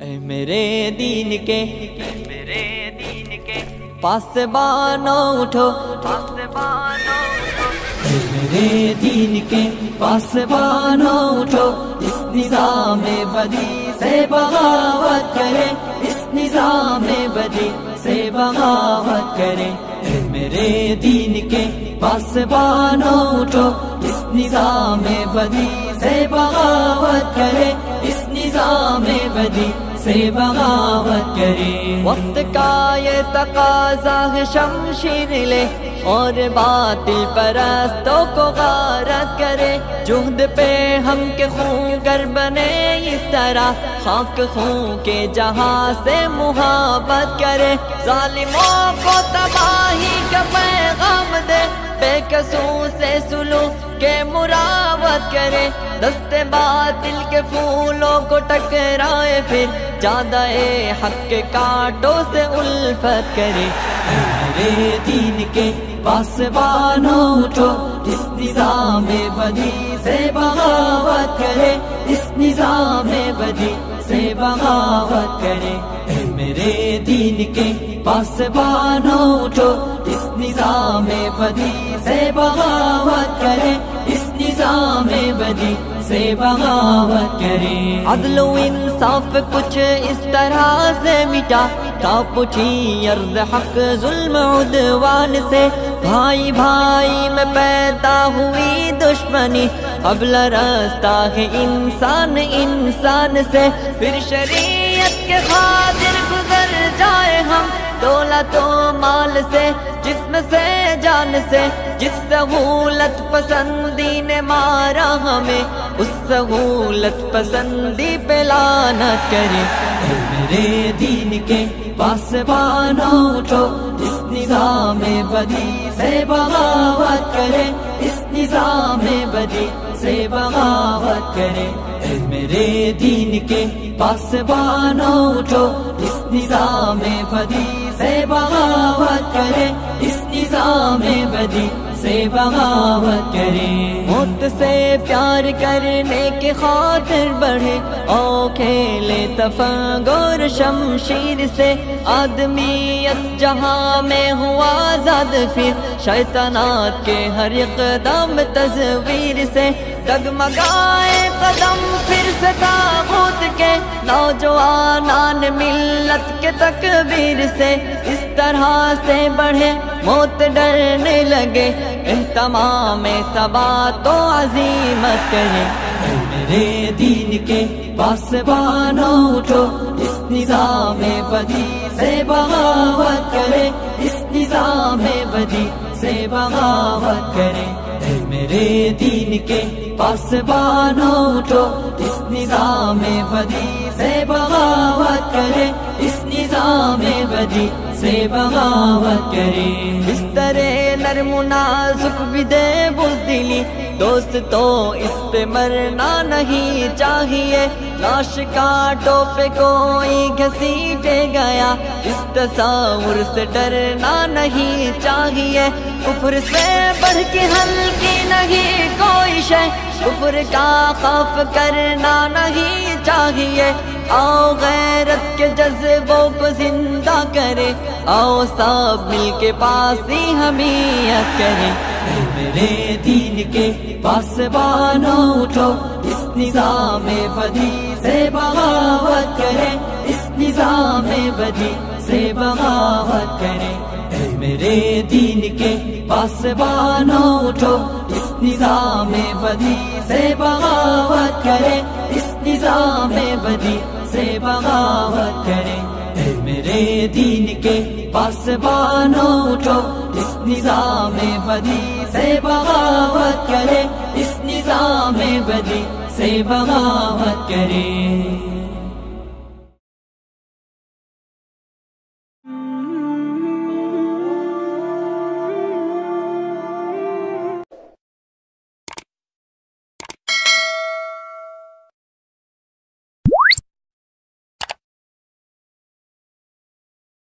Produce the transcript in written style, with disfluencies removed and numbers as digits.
اے میرے دین کے پاسبانوں اٹھو، اے میرے دین کے پاسبانوں اٹھو، اس نظام بدی سے بغاوت کرے، اس نظام بدی سے بغاوت کرے۔ اے میرے دین کے پاسبانوں اٹھو، اس نظام بدی سے بغاوت کرے، اس نظام بدی سے بغاوت کرے۔ وقت کا یہ تقاضا ہے شمشیر لے اور باطل پرستوں کو غارت کرے۔ جہد پہ ہم کے خون گر بنے اس طرح، خاک خون کے جہاں سے محبت کرے۔ ظالموں کو تباہی کا پیغام دے، بے قصور سے سلوک کے مراوت کرے۔ دست باطل کے پھولوں کو ٹکرائے، پھر جادہ حق کے کانٹوں سے الفت کرے۔ میرے دین کے پاسبانوں اٹھو، اس نظام بدی سے بغاوت کرے، اس نظام بدی سے بغاوت کرے۔ اے میرے دین کے پاسبانوں اٹھو، اس نظام بدی سے بغاوت کرے، اس نظام بدی سے بغاوت کرے۔ عدل و انصاف کچھ اس طرح سے مٹا، کانپ اٹھی ارض حق ظلم عدوان سے۔ بھائی بھائی میں پیدا ہوئی دشمنی، اب لرزتا ہے انسان انسان سے۔ پھر شریعت کے خاطر گزر جائے ہم دولت و مال سے، جسم سے جان سے۔ جس سہولت پسندی نے مارا ہمیں، اس سہولت پسندی پہ لعنت کرے۔ اے میرے دین کے پاسبانوں اٹھو، اس نظام بدی سے بغاوت کرے، اس نظام بدی سے بغاوت کرے۔ اے میرے دین کے پاسبانوں اٹھو، اس نظام بدی سے بغاوت کرے، اس نظام بدی سے بغاوت کرے۔ موت سے پیار کرنے کے خاطر بڑھے، او کھیلے تفنگر شمشیر سے۔ آدمیت جہاں میں ہوا آزاد، پھر شیطانات کے ہر اقدام تصویر سے۔ ڈگمگائے قدم پھر سے طاغوت کے، نوجوانان ملت کے تکبیر سے۔ اس طرح سے بڑھے موت ڈرنے لگے، اہتمام ثبات و عزیمت کرے۔ اے میرے دین کے پاسبانوں اٹھو، اس نظام بدی سے بغاوت کرے، اس نظام بدی سے بغاوت کرے۔ اے میرے دین کے پاسبانوں اٹھو، اس نظام بدی سے بغاوت کرے، اس نظام بدی سے بغاوت کرے۔ اس طرح نرم و نازک بھی دے بزدلی، دوست تو اس پہ مرنا نہیں چاہیے۔ لاش کانٹوں پہ کوئی گھسیٹے گیا، اس تصور سے ڈرنا نہیں چاہیے۔ کفر سے بڑھ کے ہلکی نہیں کوئی شے، کفر کا خوف کرنا نہیں چاہیے۔ آؤ غیرت کے جذبوں کو زندہ کرے، آؤ سب مل کے پاس ہی حمیت کرے۔ اے میرے دین کے پاسبانوں اٹھو، اس نظام بدی سے بغاوت کرے، اس نظام بدی سے بغاوت کرے۔ اے میرے دین کے پاسبانوں اٹھو، اس نظام بدی سے بغاوت کرے، اس نظام بدی سے بغاوت کرے۔ اے میرے دین کے پاسبانوں اٹھو، اس نظام بدی سے بغاوت کرے، اس نظام بدی سے بغاوت کرے۔